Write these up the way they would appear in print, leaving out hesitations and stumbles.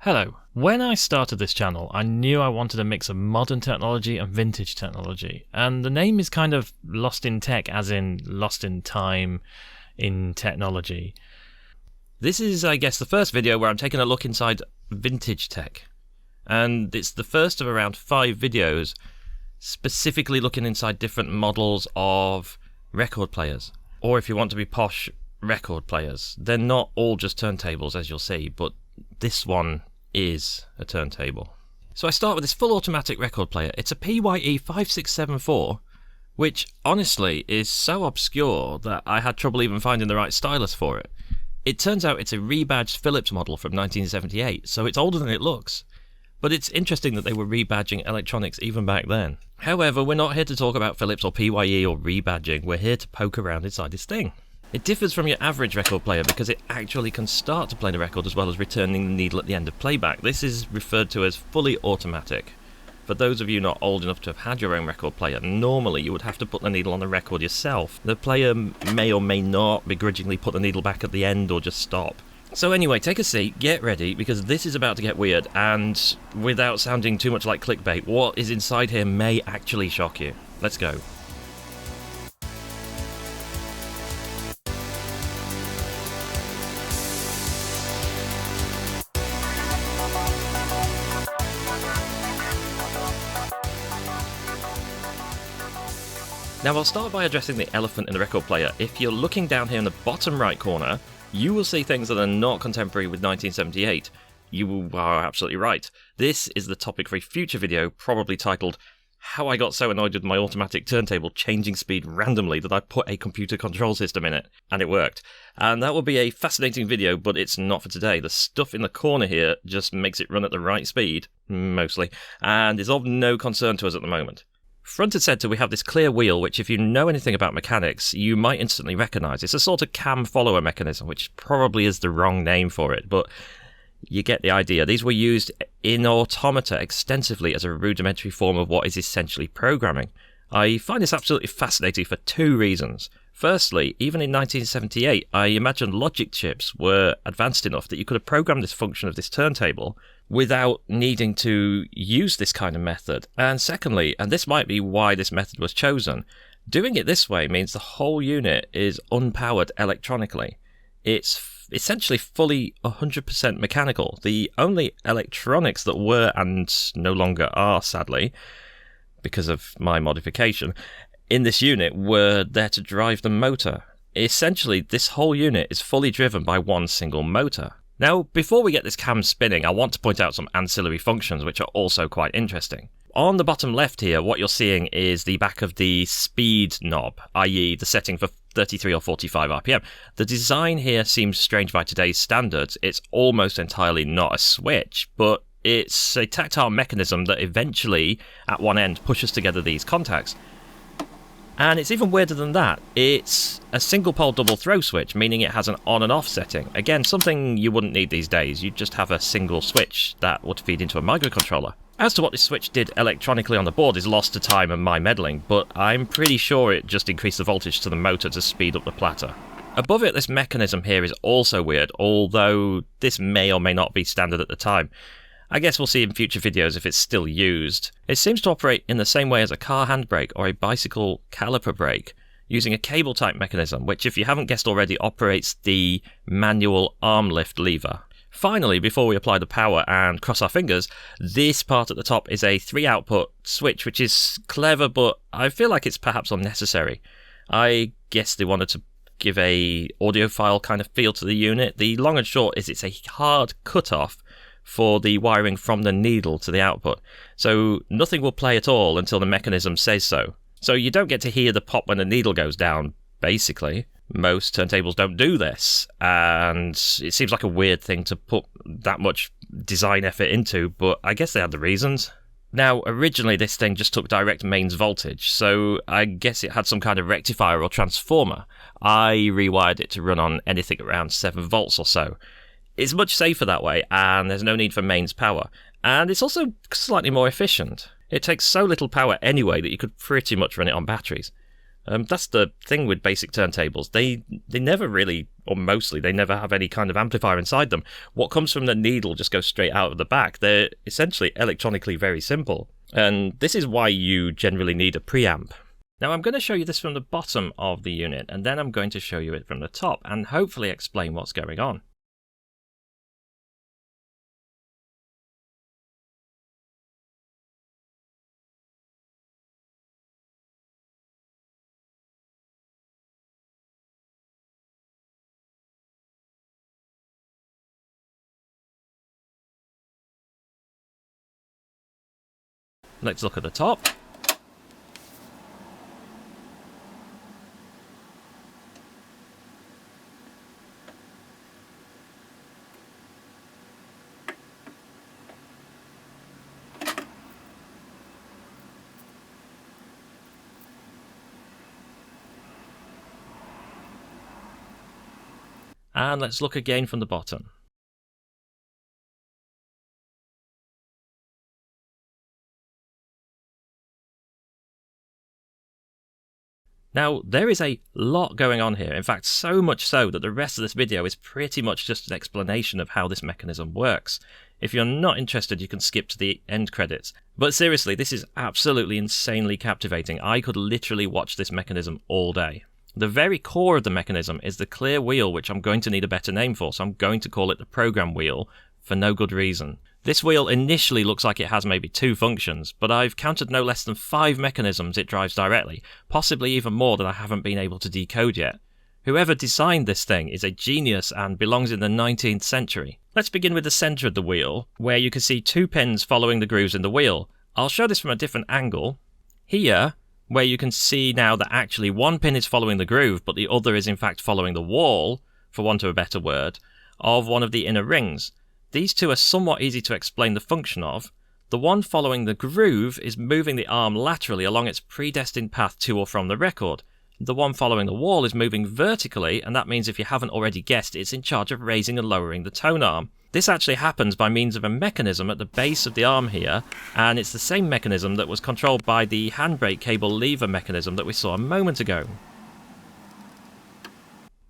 Hello. When I started this channel, I knew I wanted a mix of modern technology and vintage technology, and the name is kind of lost in tech, as in lost in time in technology. This is, I guess, the first video where I'm taking a look inside vintage tech, and it's the first of around 5 videos specifically looking inside different models of record players, or if you want to be posh, record players. They're not all just turntables, as you'll see, but this one is a turntable. So I start with this full automatic record player. It's a PYE 5674, which honestly is so obscure that I had trouble even finding the right stylus for it. It turns out it's a rebadged Philips model from 1978, so it's older than it looks. But it's interesting that they were rebadging electronics even back then. However, we're not here to talk about Philips or PYE or rebadging, we're here to poke around inside this thing. It differs from your average record player because it actually can start to play the record as well as returning the needle at the end of playback. This is referred to as fully automatic. For those of you not old enough to have had your own record player, normally you would have to put the needle on the record yourself. The player may or may not begrudgingly put the needle back at the end or just stop. So anyway, take a seat, get ready, because this is about to get weird, and without sounding too much like clickbait, what is inside here may actually shock you. Let's go. Now I'll start by addressing the elephant in the record player. If you're looking down here in the bottom right corner, you will see things that are not contemporary with 1978. You are absolutely right. This is the topic for a future video, probably titled, How I Got So Annoyed with My Automatic Turntable Changing Speed Randomly that I put a computer control system in it. And it worked. And that will be a fascinating video, but it's not for today. The stuff in the corner here just makes it run at the right speed, mostly, and is of no concern to us at the moment. Front and centre we have this clear wheel, which if you know anything about mechanics, you might instantly recognise. It's a sort of cam follower mechanism, which probably is the wrong name for it, but you get the idea. These were used in automata extensively as a rudimentary form of what is essentially programming. I find this absolutely fascinating for 2 reasons. Firstly, even in 1978, I imagine logic chips were advanced enough that you could have programmed this function of this turntable without needing to use this kind of method. And secondly, and this might be why this method was chosen, doing it this way means the whole unit is unpowered electronically. It's essentially fully 100% mechanical. The only electronics that were, and no longer are sadly, because of my modification, in this unit were there to drive the motor. Essentially, this whole unit is fully driven by one single motor. Now, before we get this cam spinning, I want to point out some ancillary functions which are also quite interesting. On the bottom left here, what you're seeing is the back of the speed knob, i.e. the setting for 33 or 45 RPM. The design here seems strange by today's standards. It's almost entirely not a switch, but it's a tactile mechanism that eventually, at one end, pushes together these contacts. And it's even weirder than that. It's a single pole double throw switch, meaning it has an on and off setting. Again, something you wouldn't need these days. You'd just have a single switch that would feed into a microcontroller. As to what this switch did electronically on the board is lost to time and my meddling, but I'm pretty sure it just increased the voltage to the motor to speed up the platter. Above it, this mechanism here is also weird, although this may or may not be standard at the time. I guess we'll see in future videos if it's still used. It seems to operate in the same way as a car handbrake or a bicycle caliper brake, using a cable type mechanism, which if you haven't guessed already operates the manual arm lift lever. Finally, before we apply the power and cross our fingers, this part at the top is a 3 output switch, which is clever, but I feel like it's perhaps unnecessary. I guess they wanted to give a audiophile kind of feel to the unit. The long and short is it's a hard cutoff for the wiring from the needle to the output. So nothing will play at all until the mechanism says so. So you don't get to hear the pop when the needle goes down, basically. Most turntables don't do this, and it seems like a weird thing to put that much design effort into, but I guess they had the reasons. Now, originally this thing just took direct mains voltage, so I guess it had some kind of rectifier or transformer. I rewired it to run on anything around 7 volts or so. It's much safer that way, and there's no need for mains power. And it's also slightly more efficient. It takes so little power anyway that you could pretty much run it on batteries. That's the thing with basic turntables. They never really, or mostly, they never have any kind of amplifier inside them. What comes from the needle just goes straight out of the back. They're essentially electronically very simple. And this is why you generally need a preamp. Now I'm going to show you this from the bottom of the unit, and then I'm going to show you it from the top, and hopefully explain what's going on. Let's look at the top. And let's look again from the bottom. Now, there is a lot going on here, in fact so much so that the rest of this video is pretty much just an explanation of how this mechanism works. If you're not interested, you can skip to the end credits. But seriously, this is absolutely insanely captivating. I could literally watch this mechanism all day. The very core of the mechanism is the clear wheel, which I'm going to need a better name for, so I'm going to call it the program wheel, for no good reason. This wheel initially looks like it has maybe 2 functions, but I've counted no less than 5 mechanisms it drives directly, possibly even more that I haven't been able to decode yet. Whoever designed this thing is a genius and belongs in the 19th century. Let's begin with the centre of the wheel, where you can see 2 pins following the grooves in the wheel. I'll show this from a different angle. Here, where you can see now that actually 1 pin is following the groove, but the other is in fact following the wall, for want of a better word, of one of the inner rings. These 2 are somewhat easy to explain the function of. The one following the groove is moving the arm laterally along its predestined path to or from the record. The one following the wall is moving vertically, and that means if you haven't already guessed, it's in charge of raising and lowering the tone arm. This actually happens by means of a mechanism at the base of the arm here, and it's the same mechanism that was controlled by the handbrake cable lever mechanism that we saw a moment ago.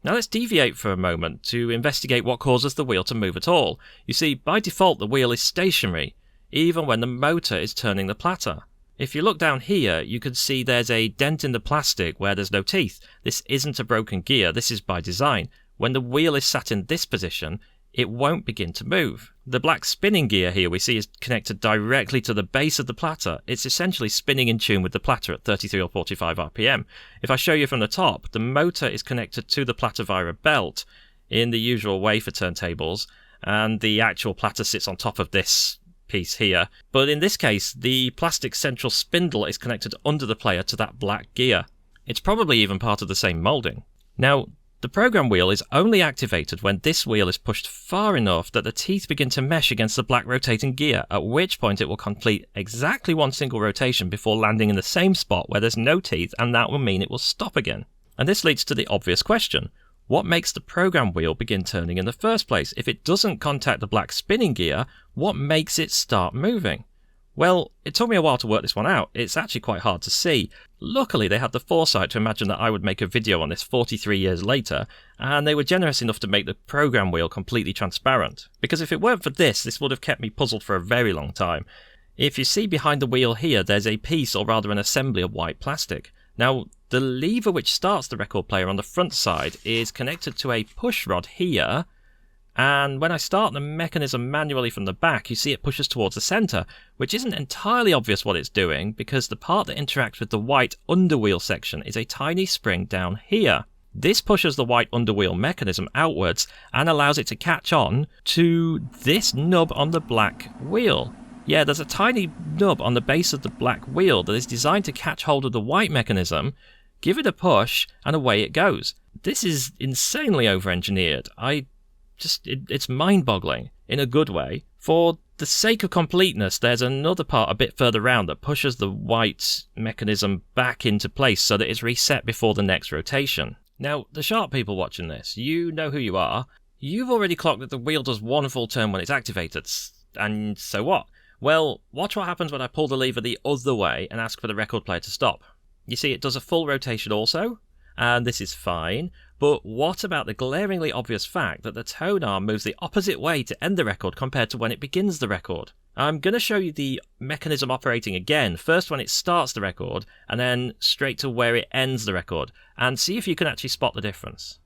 Now let's deviate for a moment to investigate what causes the wheel to move at all. You see, by default the wheel is stationary, even when the motor is turning the platter. If you look down here, you can see there's a dent in the plastic where there's no teeth. This isn't a broken gear, this is by design. When the wheel is sat in this position, it won't begin to move. The black spinning gear here we see is connected directly to the base of the platter. It's essentially spinning in tune with the platter at 33 or 45 RPM. If I show you from the top, the motor is connected to the platter via a belt in the usual way for turntables, and the actual platter sits on top of this piece here. But in this case, the plastic central spindle is connected under the player to that black gear. It's probably even part of the same moulding. Now, the program wheel is only activated when this wheel is pushed far enough that the teeth begin to mesh against the black rotating gear, at which point it will complete exactly 1 single rotation before landing in the same spot where there's no teeth, and that will mean it will stop again. And this leads to the obvious question. What makes the program wheel begin turning in the first place? If it doesn't contact the black spinning gear, what makes it start moving? Well, it took me a while to work this one out. It's actually quite hard to see. Luckily, they had the foresight to imagine that I would make a video on this 43 years later, and they were generous enough to make the program wheel completely transparent. Because if it weren't for this would have kept me puzzled for a very long time. If you see behind the wheel here, there's a piece, or rather an assembly of white plastic. Now, the lever which starts the record player on the front side is connected to a push rod here, and when I start the mechanism manually from the back, you see it pushes towards the centre, which isn't entirely obvious what it's doing, because the part that interacts with the white underwheel section is a tiny spring down here. This pushes the white underwheel mechanism outwards and allows it to catch on to this nub on the black wheel. Yeah, there's a tiny nub on the base of the black wheel that is designed to catch hold of the white mechanism, give it a push, and away it goes. This is insanely over-engineered. It's mind-boggling, in a good way. For the sake of completeness, there's another part a bit further round that pushes the white mechanism back into place so that it's reset before the next rotation. Now, the sharp people watching this, you know who you are. You've already clocked that the wheel does 1 full turn when it's activated, and so what? Well, watch what happens when I pull the lever the other way and ask for the record player to stop. You see, it does a full rotation also, and this is fine, but what about the glaringly obvious fact that the tone arm moves the opposite way to end the record compared to when it begins the record? I'm going to show you the mechanism operating again, first when it starts the record, and then straight to where it ends the record, and see if you can actually spot the difference.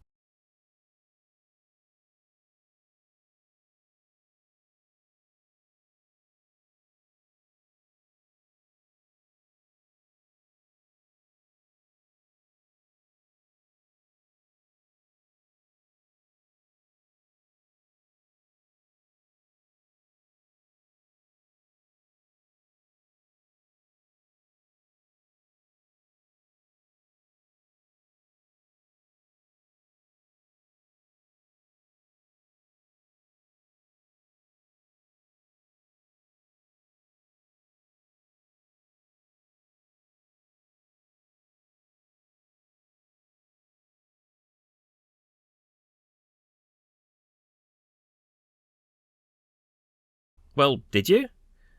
Well, did you?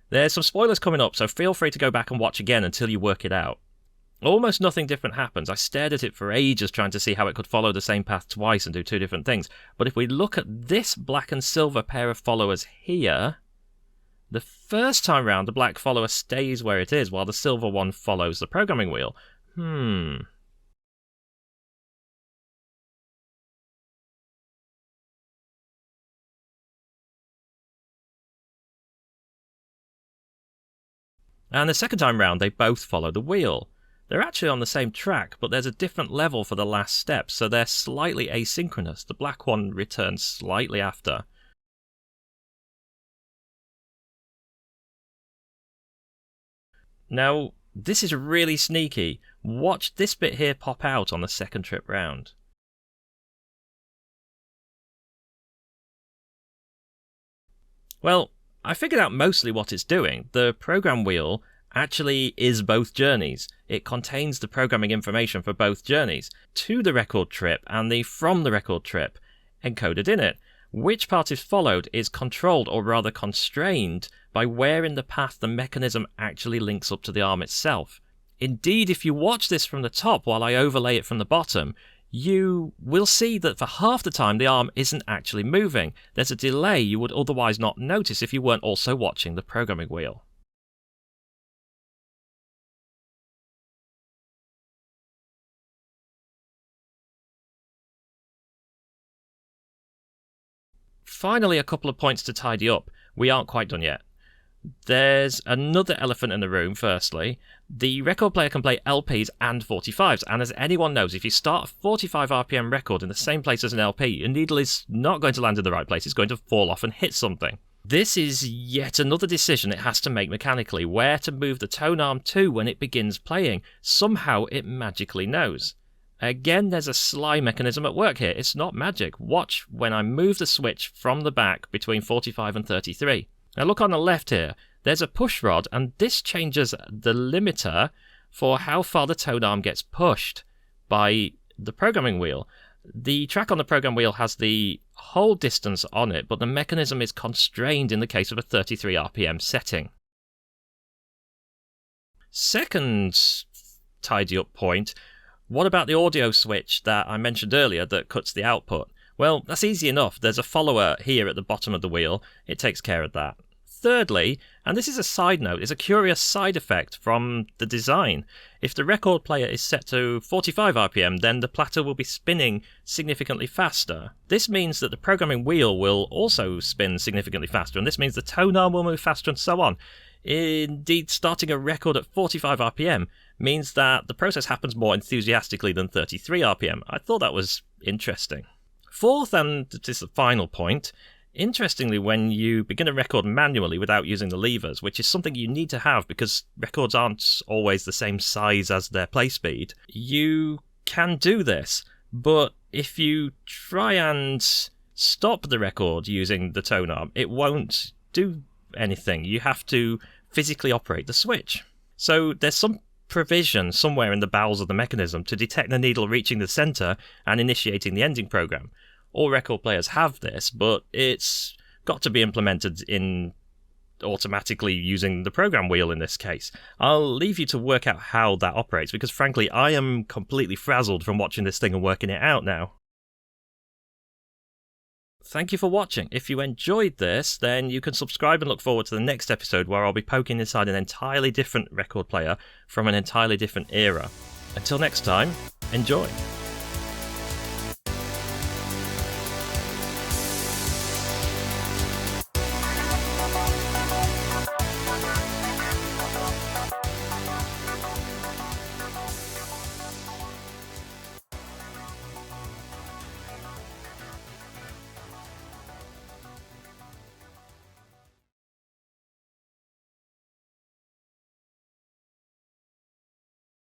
There's some spoilers coming up, so feel free to go back and watch again until you work it out. Almost nothing different happens. I stared at it for ages trying to see how it could follow the same path twice and do two different things. But if we look at this black and silver pair of followers here, the first time round the black follower stays where it is while the silver one follows the programming wheel. And the second time round, they both follow the wheel. They're actually on the same track, but there's a different level for the last step, so they're slightly asynchronous. The black one returns slightly after. Now, this is really sneaky. Watch this bit here pop out on the second trip round. Well, I figured out mostly what it's doing. The program wheel actually is both journeys. It contains the programming information for both journeys, to the record trip and the from the record trip, encoded in it. Which part is followed is controlled, or rather constrained, by where in the path the mechanism actually links up to the arm itself. Indeed, if you watch this from the top while I overlay it from the bottom, you will see that for half the time the arm isn't actually moving. There's a delay you would otherwise not notice if you weren't also watching the programming wheel. Finally, a couple of points to tidy up. We aren't quite done yet. There's another elephant in the room, firstly. The record player can play LPs and 45s, and as anyone knows, if you start a 45 RPM record in the same place as an LP, your needle is not going to land in the right place, it's going to fall off and hit something. This is yet another decision it has to make mechanically, where to move the tone arm to when it begins playing. Somehow it magically knows. Again, there's a sly mechanism at work here. It's not magic. Watch when I move the switch from the back between 45 and 33. Now look on the left here, there's a push rod, and this changes the limiter for how far the tone arm gets pushed by the programming wheel. The track on the program wheel has the whole distance on it, but the mechanism is constrained in the case of a 33 RPM setting. Second tidy up point, what about the audio switch that I mentioned earlier that cuts the output? Well, that's easy enough. There's a follower here at the bottom of the wheel. It takes care of that. Thirdly, and this is a side note, is a curious side effect from the design. If the record player is set to 45 RPM, then the platter will be spinning significantly faster. This means that the programming wheel will also spin significantly faster, and this means the tone arm will move faster and so on. Indeed, starting a record at 45 RPM means that the process happens more enthusiastically than 33 RPM. I thought that was interesting. Fourth, and this is the final point, interestingly, when you begin a record manually without using the levers, which is something you need to have because records aren't always the same size as their play speed, you can do this. But if you try and stop the record using the tone arm, it won't do anything. You have to physically operate the switch. So there's some provision somewhere in the bowels of the mechanism to detect the needle reaching the center and initiating the ending program. All record players have this, but it's got to be implemented in automatically using the program wheel in this case. I'll leave you to work out how that operates, because frankly, I am completely frazzled from watching this thing and working it out now. Thank you for watching. If you enjoyed this, then you can subscribe and look forward to the next episode where I'll be poking inside an entirely different record player from an entirely different era. Until next time, enjoy!